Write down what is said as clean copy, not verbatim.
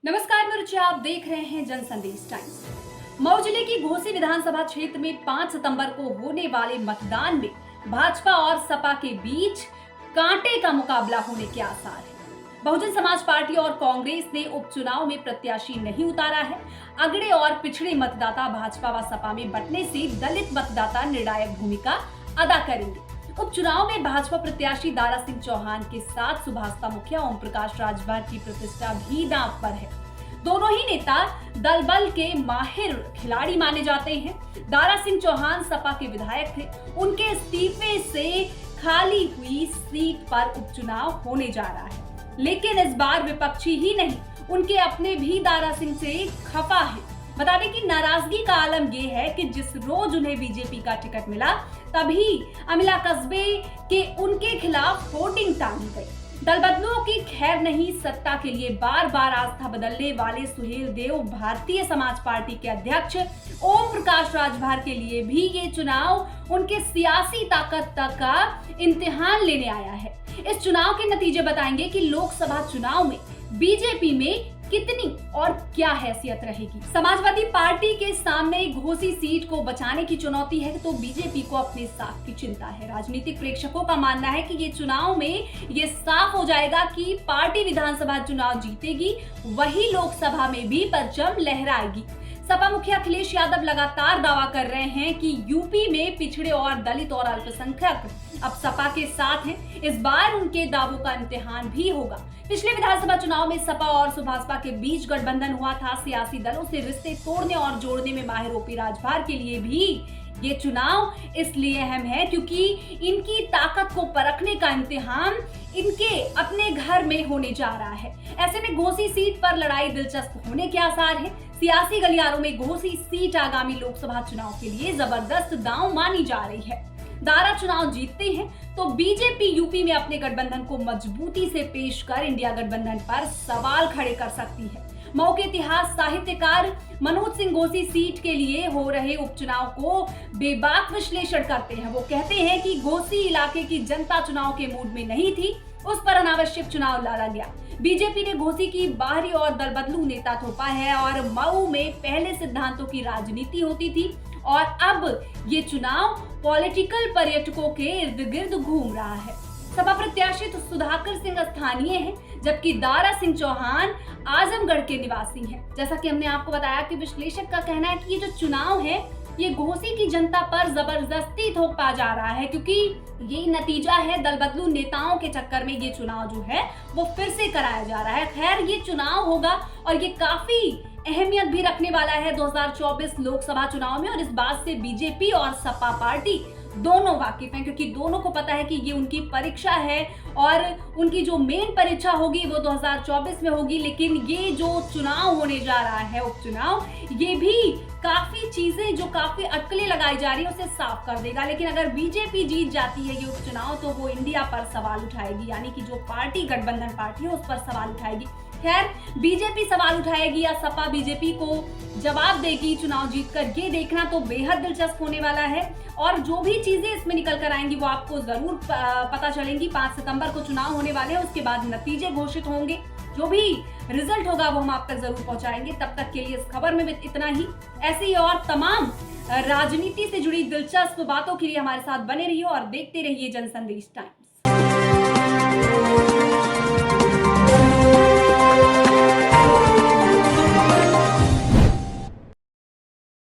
नमस्कार, मैं रुचि, आप देख रहे हैं जन संदेश टाइम्स। मऊ जिले की घोसी विधानसभा क्षेत्र में 5 सितंबर को होने वाले मतदान में भाजपा और सपा के बीच कांटे का मुकाबला होने के आसार हैं। बहुजन समाज पार्टी और कांग्रेस ने उपचुनाव में प्रत्याशी नहीं उतारा है। अगड़े और पिछड़े मतदाता भाजपा व सपा में बंटने से दलित मतदाता निर्णायक भूमिका अदा करेंगे। उपचुनाव में भाजपा प्रत्याशी दारा सिंह चौहान के साथ सुभाषपा मुखिया ओम प्रकाश राजभर की प्रतिष्ठा भी दांव पर है। दोनों ही नेता दल बल के माहिर खिलाड़ी माने जाते हैं। दारा सिंह चौहान सपा के विधायक थे। उनके इस्तीफे से खाली हुई सीट पर उपचुनाव होने जा रहा है, लेकिन इस बार विपक्षी ही नहीं, उनके अपने भी दारा सिंह से खफा है। बता दें कि नाराजगी का आलम यह है कि जिस रोज उन्हें बीजेपी का टिकट मिला, तभी अमिला कस्बे के उनके खिलाफ होर्डिंग टांगी गई। दल बदलुओं की खैर नहीं, सत्ता के लिए बार बार आस्था बदलने वाले सुहेल देव भारतीय समाज पार्टी के अध्यक्ष ओम प्रकाश राजभर के लिए भी ये चुनाव उनके सियासी ताकत तक का इम्तिहान लेने आया है। इस चुनाव के नतीजे बताएंगे कि लोकसभा चुनाव में बीजेपी में कितनी और क्या हैसियत रहेगी। समाजवादी पार्टी के सामने घोसी सीट को बचाने की चुनौती है, तो बीजेपी को अपने साथ की चिंता है। राजनीतिक प्रेक्षकों का मानना है कि ये चुनाव में ये साफ हो जाएगा कि पार्टी विधानसभा चुनाव जीतेगी, वही लोकसभा में भी परचम लहराएगी। सपा मुखिया अखिलेश यादव लगातार दावा कर रहे हैं कि यूपी में पिछड़े और दलित और अल्पसंख्यक अब सपा के साथ हैं। इस बार उनके दावों का इम्तिहान भी होगा। पिछले विधानसभा चुनाव में सपा और सुभाषपा के बीच गठबंधन हुआ था। सियासी दलों से रिश्ते तोड़ने और जोड़ने में माहिर ओपी राजभर के लिए भी ये चुनाव इसलिए अहम है क्योंकि इनकी ताकत को परखने का इम्तिहान इनके अपने घर में होने जा रहा है। ऐसे में घोसी सीट पर लड़ाई दिलचस्प होने के आसार है। सियासी गलियारों में घोसी सीट आगामी लोकसभा चुनाव के लिए जबरदस्त दांव मानी जा रही है। दारा चुनाव जीतते हैं तो बीजेपी यूपी में अपने गठबंधन को मजबूती से पेश कर इंडिया गठबंधन पर सवाल खड़े कर सकती है। मऊ के इतिहास साहित्यकार मनोज सिंह घोसी सीट के लिए हो रहे उपचुनाव को बेबाक विश्लेषण करते हैं। वो कहते हैं कि घोसी इलाके की जनता चुनाव के मूड में नहीं थी, उस पर अनावश्यक चुनाव लड़ा गया। बीजेपी ने घोसी की बाहरी और दल बदलू नेता थोपा है और मऊ में पहले सिद्धांतों की राजनीति होती थी और अब ये चुनाव पॉलिटिकल पर्यटकों के इर्द गिर्द घूम रहा है। सपा प्रत्याशी तो सुधाकर सिंह स्थानीय हैं, जबकि दारा सिंह चौहान आजमगढ़ के निवासी हैं। जैसा कि हमने आपको बताया कि विश्लेषक का कहना है कि ये जो चुनाव है ये घोसी की जनता पर जबरदस्ती थोपा जा रहा है, क्योंकि ये नतीजा है दल बदलू नेताओं के चक्कर में ये चुनाव जो है वो फिर से कराया जा रहा है। खैर, ये चुनाव होगा और ये काफी अहमियत भी रखने वाला है 2024 लोकसभा चुनाव में, और इस बात से बीजेपी और सपा पार्टी दोनों वाकिफ हैं, क्योंकि दोनों को पता है कि ये उनकी परीक्षा है और उनकी जो मेन परीक्षा होगी वो 2024 में होगी। लेकिन ये जो चुनाव होने जा रहा है उपचुनाव, ये भी काफी चीजें जो काफी अटकलें लगाई जा रही है उसे साफ कर देगा। लेकिन अगर बीजेपी जीत जाती है ये उपचुनाव तो वो इंडिया पर सवाल उठाएगी, यानी कि जो पार्टी गठबंधन पार्टी है उस पर सवाल उठाएगी। खैर, बीजेपी सवाल उठाएगी या सपा बीजेपी को जवाब देगी चुनाव जीतकर, ये देखना तो बेहद दिलचस्प होने वाला है। और जो भी चीजें इसमें निकल कर आएंगी वो आपको जरूर पता चलेंगी। 5 सितंबर को चुनाव होने वाले हैं, उसके बाद नतीजे घोषित होंगे। जो भी रिजल्ट होगा वो हम आप तक जरूर पहुंचाएंगे। तब तक के लिए इस खबर में इतना ही। ऐसी और तमाम राजनीति से जुड़ी दिलचस्प बातों के लिए हमारे साथ बने रहिए और देखते रहिए जन संदेश टाइम्स।